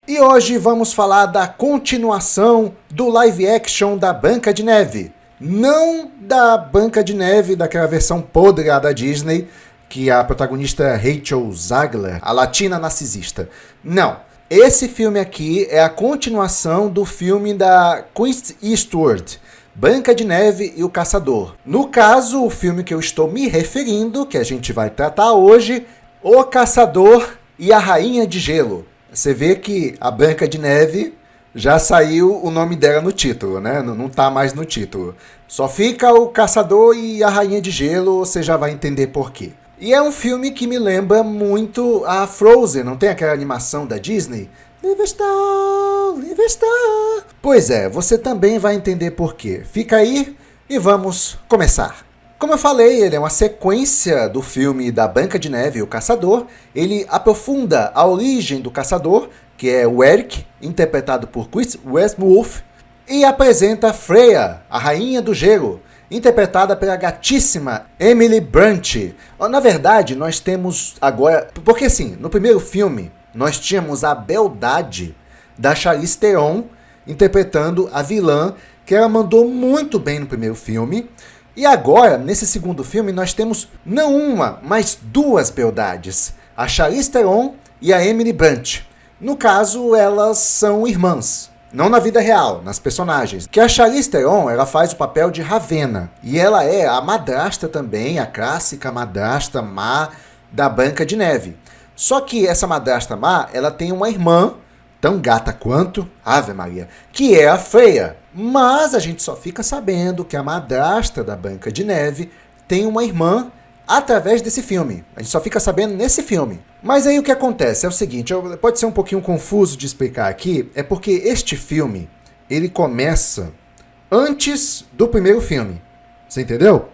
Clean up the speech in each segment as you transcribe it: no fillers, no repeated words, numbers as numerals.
E hoje vamos falar da continuação do live action da Branca de Neve. Não da Branca de Neve, daquela versão podre da Disney, que a protagonista é Rachel Zegler, a latina narcisista. Não. Esse filme aqui é a continuação do filme da Clint Eastwood, Branca de Neve e o Caçador. No caso, o filme que eu estou me referindo, que a gente vai tratar hoje, O Caçador e a Rainha de Gelo. Você vê que a Branca de Neve já saiu o nome dela no título, né? Não tá mais no título. Só fica o Caçador e a Rainha de Gelo, você já vai entender por quê. E é um filme que me lembra muito a Frozen, não tem aquela animação da Disney? Live Star, Live Star. Pois é, você também vai entender por quê. Fica aí e vamos começar. Como eu falei, ele é uma sequência do filme da Branca de Neve e o Caçador. Ele aprofunda a origem do caçador, que é o Eric, interpretado por Chris Westmore, e apresenta Freya, a Rainha do Gelo, interpretada pela gatíssima Emily Blunt. Na verdade, nós temos agora... Porque assim, no primeiro filme, nós tínhamos a beldade da Charlize Theron interpretando a vilã, que ela mandou muito bem no primeiro filme. E agora, nesse segundo filme, nós temos não uma, mas duas beldades. A Charlize Theron e a Emily Blunt. No caso, elas são irmãs. Não na vida real, nas personagens. Que a Charlize Theron, ela faz o papel de Ravenna. E ela é a madrasta também, a clássica madrasta má da Branca de Neve. Só que essa madrasta má, ela tem uma irmã, tão gata quanto, Ave Maria, que é a Freya. Mas a gente só fica sabendo que a madrasta da Branca de Neve tem uma irmã através desse filme. A gente só fica sabendo nesse filme. Mas aí o que acontece é o seguinte, pode ser um pouquinho confuso de explicar aqui, é porque este filme, ele começa antes do primeiro filme. Você entendeu?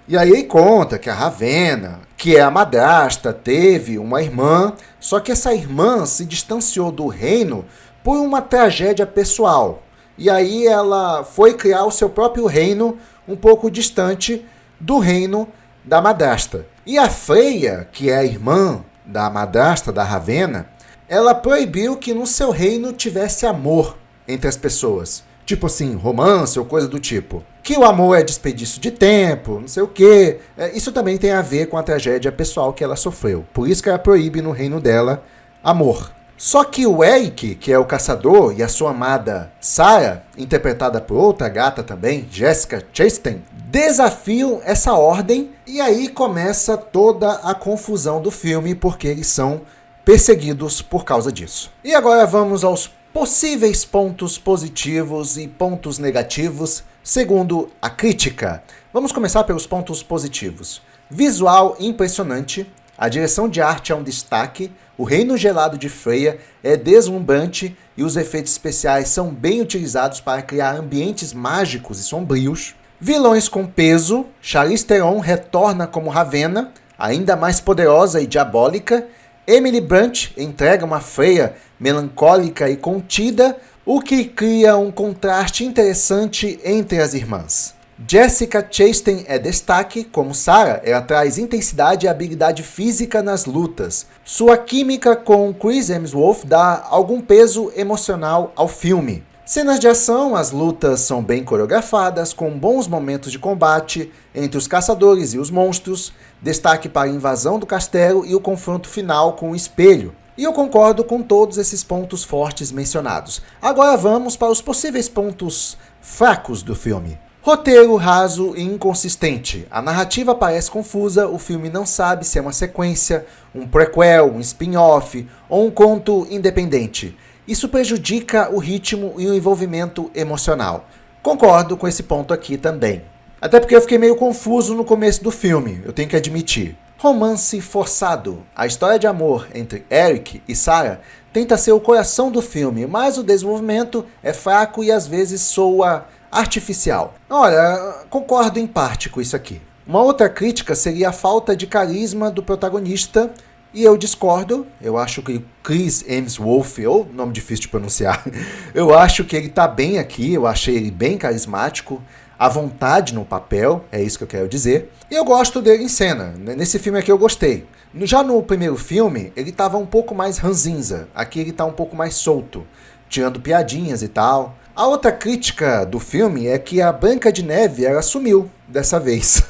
E aí ele conta que a Ravenna, que é a madrasta, teve uma irmã, só que essa irmã se distanciou do reino por uma tragédia pessoal. E aí ela foi criar o seu próprio reino um pouco distante do reino da madrasta. E a Freya, que é a irmã da madrasta da Ravenna, ela proibiu que no seu reino tivesse amor entre as pessoas. Tipo assim, romance ou coisa do tipo. Que o amor é desperdício de tempo, não sei o quê. Isso também tem a ver com a tragédia pessoal que ela sofreu. Por isso que ela proíbe no reino dela amor. Só que o Eric, que é o caçador, e a sua amada Sarah, interpretada por outra gata também, Jessica Chastain, desafiam essa ordem e aí começa toda a confusão do filme porque eles são perseguidos por causa disso. E agora vamos aos possíveis pontos positivos e pontos negativos segundo a crítica. Vamos começar pelos pontos positivos. Visual impressionante, a direção de arte é um destaque, o reino gelado de Freya é deslumbrante e os efeitos especiais são bem utilizados para criar ambientes mágicos e sombrios. Vilões com peso, Charlize Theron retorna como Ravenna, ainda mais poderosa e diabólica. Emily Blunt entrega uma Freya melancólica e contida, o que cria um contraste interessante entre as irmãs. Jessica Chastain é destaque, como Sarah, ela traz intensidade e habilidade física nas lutas. Sua química com Chris Hemsworth dá algum peso emocional ao filme. Cenas de ação, as lutas são bem coreografadas, com bons momentos de combate entre os caçadores e os monstros, destaque para a invasão do castelo e o confronto final com o espelho. E eu concordo com todos esses pontos fortes mencionados. Agora vamos para os possíveis pontos fracos do filme. Roteiro raso e inconsistente. A narrativa parece confusa, o filme não sabe se é uma sequência, um prequel, um spin-off ou um conto independente. Isso prejudica o ritmo e o envolvimento emocional. Concordo com esse ponto aqui também. Até porque eu fiquei meio confuso no começo do filme, eu tenho que admitir. Romance forçado. A história de amor entre Eric e Sarah tenta ser o coração do filme, mas o desenvolvimento é fraco e às vezes soa artificial. Olha, concordo em parte com isso aqui. Uma outra crítica seria a falta de carisma do protagonista, e eu discordo. Eu acho que Chris Hemsworth, ou nome difícil de pronunciar, eu acho que ele tá bem aqui, eu achei ele bem carismático. à vontade no papel, é isso que eu quero dizer. E eu gosto dele em cena. Nesse filme aqui eu gostei. Já no primeiro filme, ele estava um pouco mais ranzinza. Aqui ele está um pouco mais solto, tirando piadinhas e tal. A outra crítica do filme é que a Branca de Neve, ela sumiu dessa vez.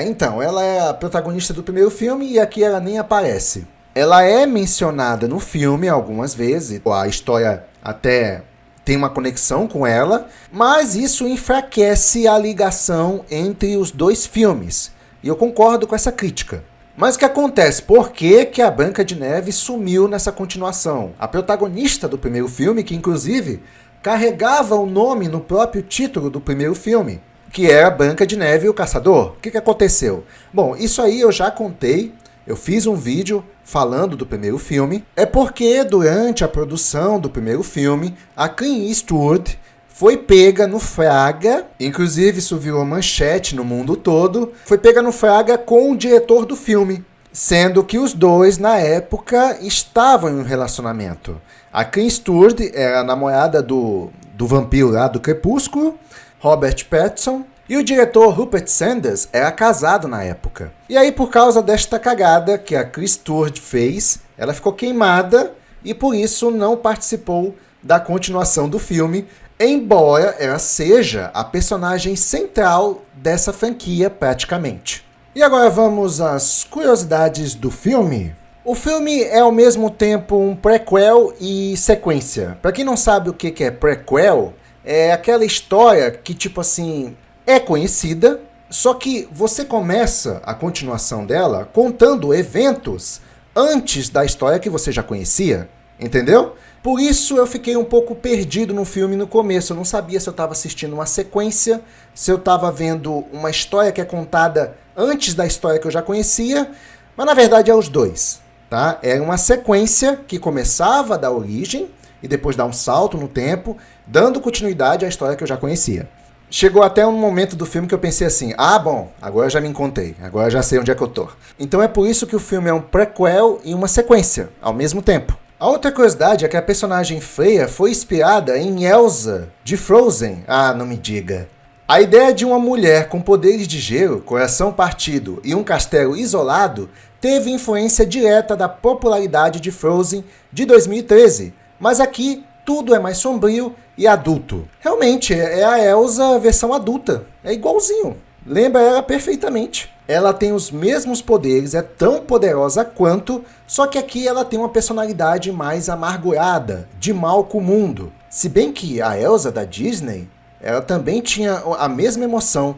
Então, ela é a protagonista do primeiro filme e aqui ela nem aparece. Ela é mencionada no filme algumas vezes, a história até tem uma conexão com ela, mas isso enfraquece a ligação entre os dois filmes. E eu concordo com essa crítica. Mas o que acontece? Por que a Branca de Neve sumiu nessa continuação? A protagonista do primeiro filme, que inclusive carregava o nome no próprio título do primeiro filme, que era Branca de Neve e o Caçador. O que aconteceu? Bom, isso aí eu já contei. Eu fiz um vídeo falando do primeiro filme. É porque durante a produção do primeiro filme, a Clint Eastwood foi pega no flagra, inclusive isso virou manchete no mundo todo, foi pega no flagra com o diretor do filme, sendo que os dois, na época, estavam em um relacionamento. A Clint Eastwood era a namorada do vampiro lá do Crepúsculo, Robert Pattinson, e o diretor Rupert Sanders era casado na época. E aí, por causa desta cagada que a Clint Eastwood fez, ela ficou queimada e por isso não participou da continuação do filme, embora ela seja a personagem central dessa franquia praticamente. E agora vamos às curiosidades do filme. O filme é ao mesmo tempo um prequel e sequência. Para quem não sabe o que é prequel, é aquela história que, tipo assim, é conhecida, só que você começa a continuação dela contando eventos antes da história que você já conhecia, entendeu? Por isso eu fiquei um pouco perdido no filme no começo. Eu não sabia se eu estava assistindo uma sequência, se eu estava vendo uma história que é contada antes da história que eu já conhecia, mas na verdade é os dois, tá? É uma sequência que começava da origem e depois dá um salto no tempo, dando continuidade à história que eu já conhecia. Chegou até um momento do filme que eu pensei assim, bom, agora eu já me encontrei, agora eu já sei onde é que eu tô. Então é por isso que o filme é um prequel e uma sequência, ao mesmo tempo. A outra curiosidade é que a personagem Freya foi inspirada em Elsa, de Frozen. Não me diga. A ideia de uma mulher com poderes de gelo, coração partido e um castelo isolado teve influência direta da popularidade de Frozen de 2013, mas aqui tudo é mais sombrio e adulto. Realmente, é a Elsa versão adulta. É igualzinho. Lembra ela perfeitamente. Ela tem os mesmos poderes, é tão poderosa quanto, só que aqui ela tem uma personalidade mais amargurada, de mal com o mundo. Se bem que a Elsa da Disney, ela também tinha a mesma emoção.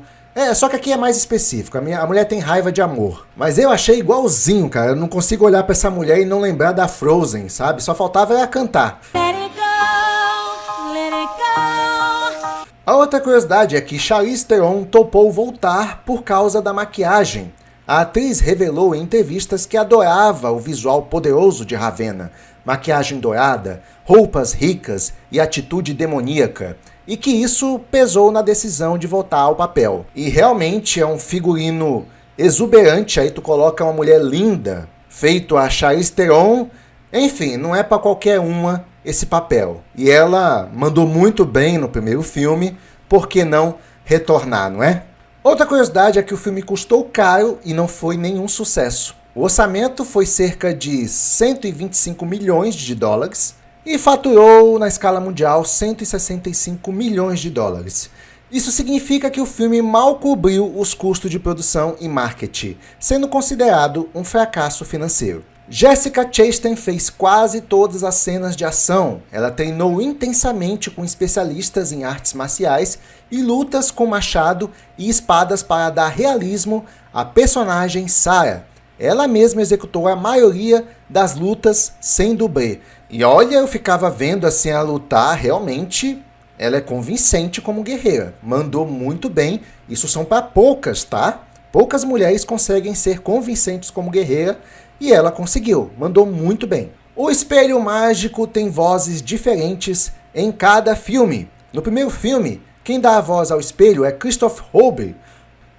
Só que aqui é mais específico. A mulher tem raiva de amor. Mas eu achei igualzinho, cara. Eu não consigo olhar pra essa mulher e não lembrar da Frozen, sabe? Só faltava ela cantar. A outra curiosidade é que Charlize Theron topou voltar por causa da maquiagem. A atriz revelou em entrevistas que adorava o visual poderoso de Ravenna, maquiagem dourada, roupas ricas e atitude demoníaca, e que isso pesou na decisão de voltar ao papel. E realmente é um figurino exuberante, aí tu coloca uma mulher linda, feito a Charlize Theron, enfim, não é para qualquer uma esse papel. E ela mandou muito bem no primeiro filme, por que não retornar, não é? Outra curiosidade é que o filme custou caro e não foi nenhum sucesso. O orçamento foi cerca de 125 milhões de dólares e faturou na escala mundial 165 milhões de dólares. Isso significa que o filme mal cobriu os custos de produção e marketing, sendo considerado um fracasso financeiro. Jessica Chastain fez quase todas as cenas de ação. Ela treinou intensamente com especialistas em artes marciais e lutas com machado e espadas para dar realismo à personagem Sarah. Ela mesma executou a maioria das lutas sem dublê. E olha, eu ficava vendo assim ela lutar, realmente ela é convincente como guerreira. Mandou muito bem, isso são para poucas, tá? Poucas mulheres conseguem ser convincentes como guerreira e ela conseguiu, mandou muito bem. O Espelho Mágico tem vozes diferentes em cada filme. No primeiro filme, quem dá a voz ao espelho é Christoph Hoebe,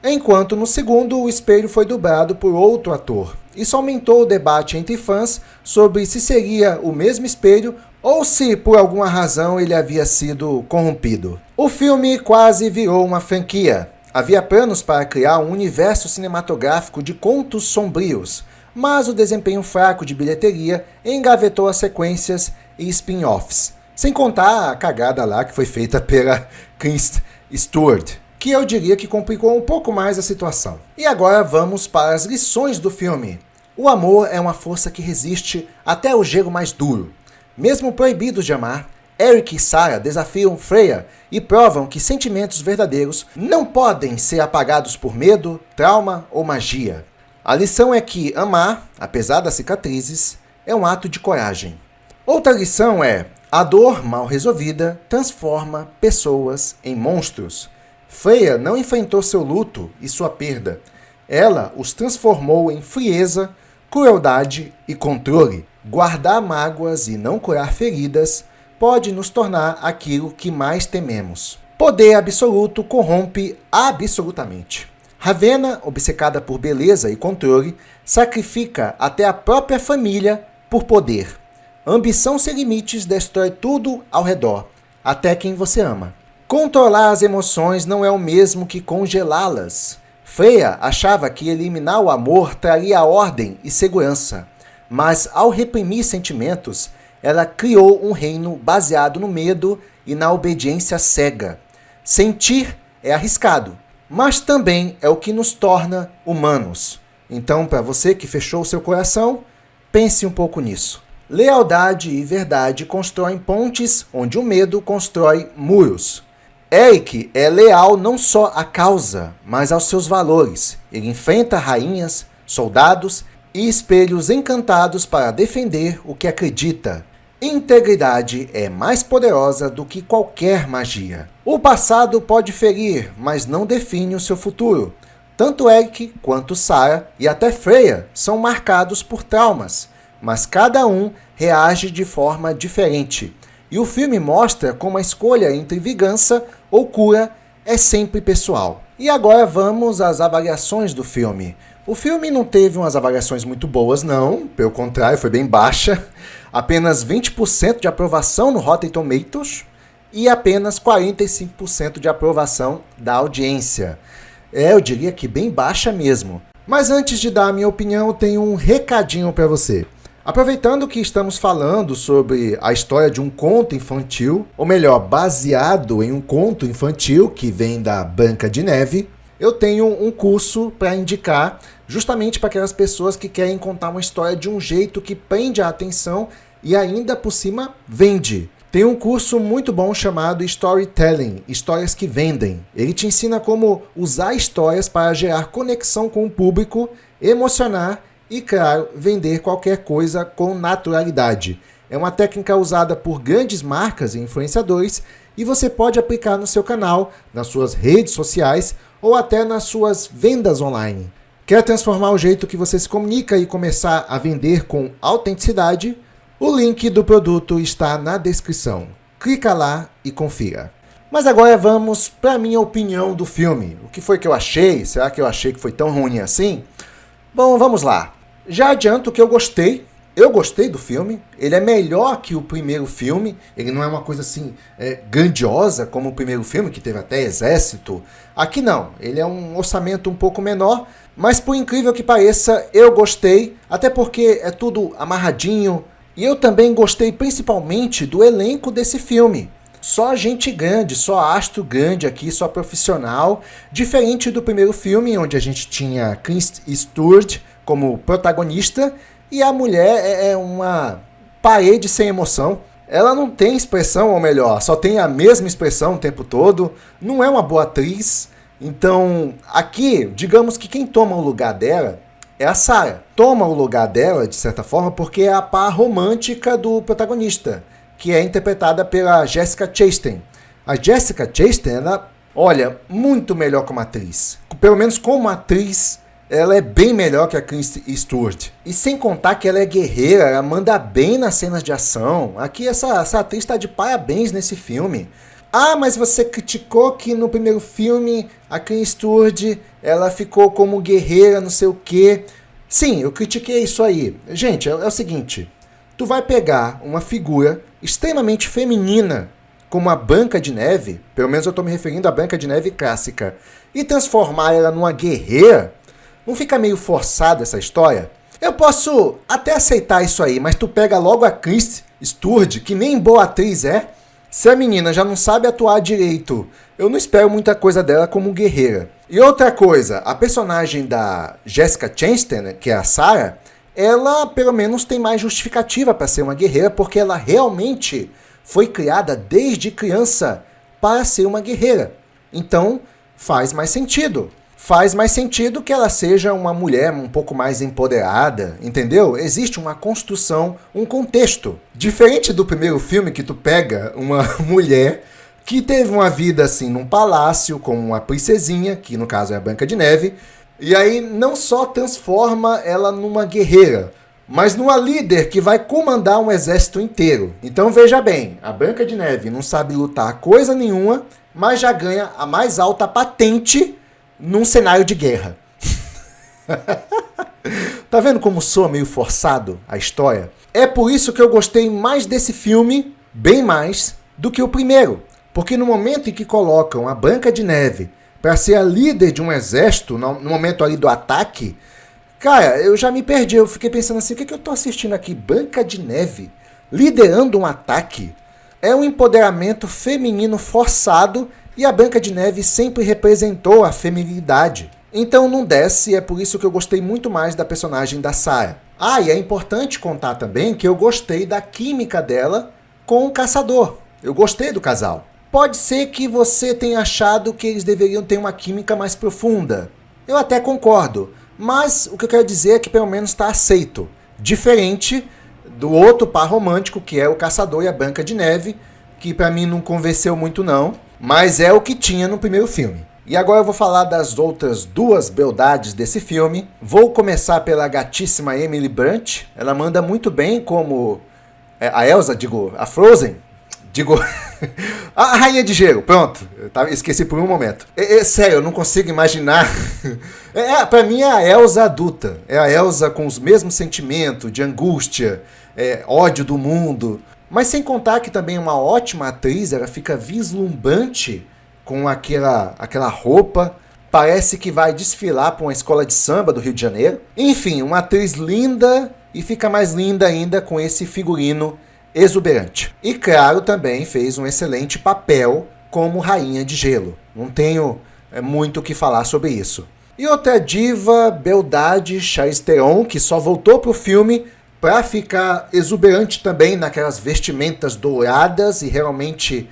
enquanto no segundo o espelho foi dublado por outro ator. Isso aumentou o debate entre fãs sobre se seria o mesmo espelho ou se por alguma razão ele havia sido corrompido. O filme quase virou uma franquia. Havia planos para criar um universo cinematográfico de contos sombrios, mas o desempenho fraco de bilheteria engavetou as sequências e spin-offs. Sem contar a cagada lá que foi feita pela Kristen Stewart, que eu diria que complicou um pouco mais a situação. E agora vamos para as lições do filme. O amor é uma força que resiste até o gelo mais duro. Mesmo proibidos de amar, Eric e Sarah desafiam Freya e provam que sentimentos verdadeiros não podem ser apagados por medo, trauma ou magia. A lição é que amar, apesar das cicatrizes, é um ato de coragem. Outra lição é: a dor mal resolvida transforma pessoas em monstros. Freya não enfrentou seu luto e sua perda. Ela os transformou em frieza, crueldade e controle. Guardar mágoas e não curar feridas pode nos tornar aquilo que mais tememos. Poder absoluto corrompe absolutamente. Ravenna, obcecada por beleza e controle, sacrifica até a própria família por poder. Ambição sem limites destrói tudo ao redor, até quem você ama. Controlar as emoções não é o mesmo que congelá-las. Freya achava que eliminar o amor traria ordem e segurança, mas ao reprimir sentimentos, ela criou um reino baseado no medo e na obediência cega. Sentir é arriscado, mas também é o que nos torna humanos. Então, para você que fechou seu coração, pense um pouco nisso. Lealdade e verdade constroem pontes onde o medo constrói muros. Eric é leal não só à causa, mas aos seus valores. Ele enfrenta rainhas, soldados e espelhos encantados para defender o que acredita. Integridade é mais poderosa do que qualquer magia. O passado pode ferir, mas não define o seu futuro. Tanto Eric quanto Sarah e até Freya são marcados por traumas, mas cada um reage de forma diferente. E o filme mostra como a escolha entre vingança ou cura é sempre pessoal. E agora vamos às avaliações do filme. O filme não teve umas avaliações muito boas, não. Pelo contrário, foi bem baixa. Apenas 20% de aprovação no Rotten Tomatoes e apenas 45% de aprovação da audiência. Eu diria que bem baixa mesmo. Mas antes de dar a minha opinião, eu tenho um recadinho para você. Aproveitando que estamos falando sobre a história de um conto infantil, ou melhor, baseado em um conto infantil que vem da Branca de Neve, eu tenho um curso para indicar justamente para aquelas pessoas que querem contar uma história de um jeito que prende a atenção e ainda por cima vende. Tem um curso muito bom chamado Storytelling, Histórias que Vendem. Ele te ensina como usar histórias para gerar conexão com o público, emocionar e, claro, vender qualquer coisa com naturalidade. É uma técnica usada por grandes marcas e influenciadores e você pode aplicar no seu canal, nas suas redes sociais ou até nas suas vendas online. Quer transformar o jeito que você se comunica e começar a vender com autenticidade? O link do produto está na descrição. Clica lá e confira. Mas agora vamos para a minha opinião do filme. O que foi que eu achei? Será que eu achei que foi tão ruim assim? Bom, vamos lá. Já adianto que eu gostei. Eu gostei do filme. Ele é melhor que o primeiro filme. Ele não é uma coisa assim grandiosa como o primeiro filme, que teve até exército. Aqui não. Ele é um orçamento um pouco menor. Mas por incrível que pareça, eu gostei. Até porque é tudo amarradinho. E eu também gostei principalmente do elenco desse filme. Só gente grande, só astro grande aqui, só profissional. Diferente do primeiro filme, onde a gente tinha Kristen Stewart como protagonista. E a mulher é uma parede sem emoção. Ela não tem expressão, ou melhor, só tem a mesma expressão o tempo todo. Não é uma boa atriz. Então, aqui, digamos que quem toma o lugar dela é a Sarah. Toma o lugar dela, de certa forma, porque é a par romântica do protagonista, que é interpretada pela Jessica Chastain. A Jessica Chastain, ela, olha, muito melhor como atriz. Pelo menos como atriz, ela é bem melhor que a Kristen Stewart. E sem contar que ela é guerreira, ela manda bem nas cenas de ação. Aqui essa atriz está de parabéns nesse filme. Ah, mas você criticou que no primeiro filme a Kristen Stewart ela ficou como guerreira, não sei o quê. Sim, eu critiquei isso aí. Gente, é o seguinte, tu vai pegar uma figura extremamente feminina, como a Branca de Neve, pelo menos eu estou me referindo à Branca de Neve clássica, e transformar ela numa guerreira, não fica meio forçada essa história? Eu posso até aceitar isso aí, mas tu pega logo a Kristen Stewart, que nem boa atriz é. Se a menina já não sabe atuar direito, eu não espero muita coisa dela como guerreira. E outra coisa, a personagem da Jessica Chastain, que é a Sarah, ela pelo menos tem mais justificativa para ser uma guerreira, porque ela realmente foi criada desde criança para ser uma guerreira. Então faz mais sentido. Faz mais sentido que ela seja uma mulher um pouco mais empoderada, entendeu? Existe uma construção, um contexto. Diferente do primeiro filme que tu pega uma mulher que teve uma vida assim num palácio com uma princesinha, que no caso é a Branca de Neve, e aí não só transforma ela numa guerreira, mas numa líder que vai comandar um exército inteiro. Então veja bem, a Branca de Neve não sabe lutar coisa nenhuma, mas já ganha a mais alta patente num cenário de guerra. Tá vendo como soa meio forçado a história? É por isso que eu gostei mais desse filme, bem mais, do que o primeiro. Porque no momento em que colocam a Branca de Neve para ser a líder de um exército, no momento ali do ataque, cara, eu já me perdi. Eu fiquei pensando assim, o que eu tô assistindo aqui? Branca de Neve liderando um ataque? É um empoderamento feminino forçado e a Branca de Neve sempre representou a feminilidade. Então não desce, é por isso que eu gostei muito mais da personagem da Sarah. Ah, e é importante contar também que eu gostei da química dela com o caçador. Eu gostei do casal. Pode ser que você tenha achado que eles deveriam ter uma química mais profunda. Eu até concordo, mas o que eu quero dizer é que pelo menos está aceito. Diferente do outro par romântico, que é o caçador e a Branca de Neve, que para mim não convenceu muito não, mas é o que tinha no primeiro filme. E agora eu vou falar das outras duas beldades desse filme. Vou começar pela gatíssima Emily Blunt. Ela manda muito bem como a Elsa, a Frozen. A Rainha de Gelo, pronto. Esqueci por um momento. Sério, eu não consigo imaginar. Pra mim é a Elsa adulta. É a Elsa com os mesmos sentimentos de angústia, ódio do mundo. Mas sem contar que também é uma ótima atriz, ela fica vislumbrante com aquela roupa. Parece que vai desfilar para uma escola de samba do Rio de Janeiro. Enfim, uma atriz linda e fica mais linda ainda com esse figurino exuberante. E claro, também fez um excelente papel como Rainha de Gelo. Não tenho muito o que falar sobre isso. E outra diva, beldade, Charlize Theron, que só voltou pro filme para ficar exuberante também naquelas vestimentas douradas e realmente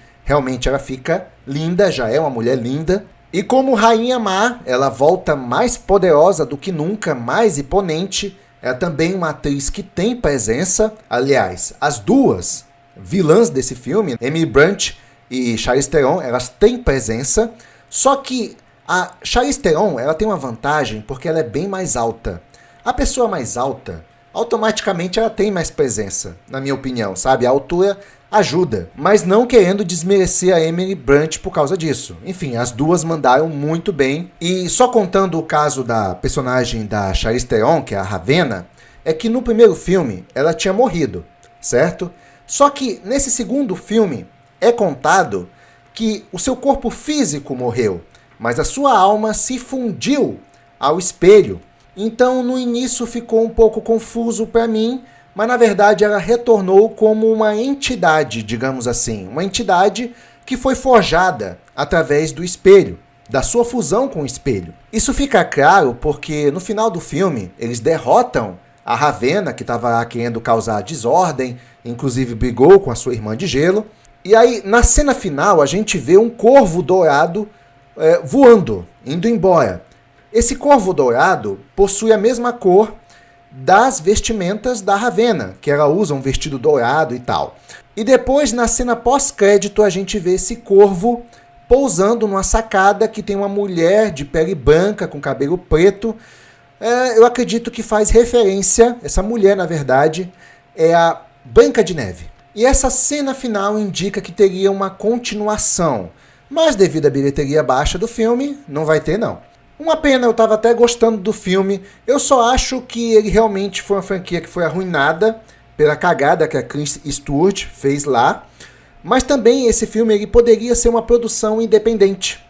ela fica linda, já é uma mulher linda. E como Rainha Má, ela volta mais poderosa do que nunca, mais imponente. É também uma atriz que tem presença. Aliás, as duas vilãs desse filme, Emily Blunt e Charlize Theron, elas têm presença. Só que a Charlize Theron, ela tem uma vantagem porque ela é bem mais alta. A pessoa mais alta, automaticamente ela tem mais presença, na minha opinião, sabe? A altura ajuda, mas não querendo desmerecer a Emily Blunt por causa disso. Enfim, as duas mandaram muito bem. E só contando o caso da personagem da Charlize Theron, que é a Ravenna, é que no primeiro filme ela tinha morrido, certo? Só que nesse segundo filme é contado que o seu corpo físico morreu, mas a sua alma se fundiu ao espelho. Então no início ficou um pouco confuso para mim, mas na verdade ela retornou como uma entidade, digamos assim, uma entidade que foi forjada através do espelho, da sua fusão com o espelho. Isso fica claro porque no final do filme eles derrotam a Ravenna, que estava querendo causar desordem, inclusive brigou com a sua irmã de gelo. E aí na cena final a gente vê um corvo dourado voando, indo embora. Esse corvo dourado possui a mesma cor das vestimentas da Ravenna, que ela usa um vestido dourado e tal. E depois, na cena pós-crédito, a gente vê esse corvo pousando numa sacada que tem uma mulher de pele branca com cabelo preto. Eu acredito que faz referência, essa mulher, na verdade, é a Branca de Neve. E essa cena final indica que teria uma continuação, mas devido à bilheteria baixa do filme, não vai ter não. Uma pena, eu estava até gostando do filme. Eu só acho que ele realmente foi uma franquia que foi arruinada pela cagada que a Kristen Stewart fez lá, mas também esse filme ele poderia ser uma produção independente.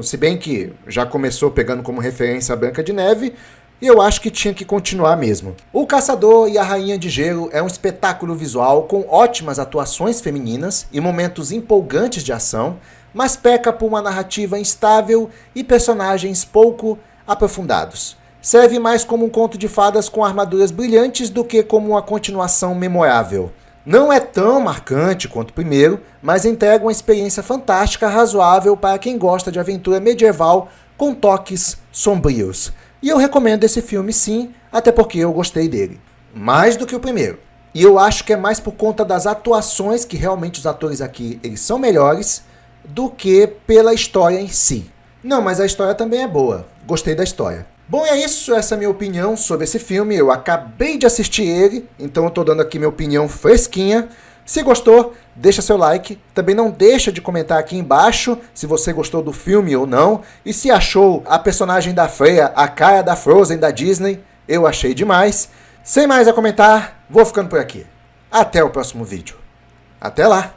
Se bem que já começou pegando como referência a Branca de Neve, e eu acho que tinha que continuar mesmo. O Caçador e a Rainha de Gelo é um espetáculo visual com ótimas atuações femininas e momentos empolgantes de ação, mas peca por uma narrativa instável e personagens pouco aprofundados. Serve mais como um conto de fadas com armaduras brilhantes do que como uma continuação memorável. Não é tão marcante quanto o primeiro, mas entrega uma experiência fantástica razoável para quem gosta de aventura medieval com toques sombrios. E eu recomendo esse filme sim, até porque eu gostei dele. Mais do que o primeiro. E eu acho que é mais por conta das atuações, que realmente os atores aqui eles são melhores, do que pela história em si. Não, mas a história também é boa. Gostei da história. Bom, é isso, essa é a minha opinião sobre esse filme. Eu acabei de assistir ele, então eu tô dando aqui minha opinião fresquinha. Se gostou, deixa seu like. Também não deixa de comentar aqui embaixo se você gostou do filme ou não. E se achou a personagem da Freya a cara da Frozen da Disney, eu achei demais. Sem mais a comentar, vou ficando por aqui. Até o próximo vídeo. Até lá!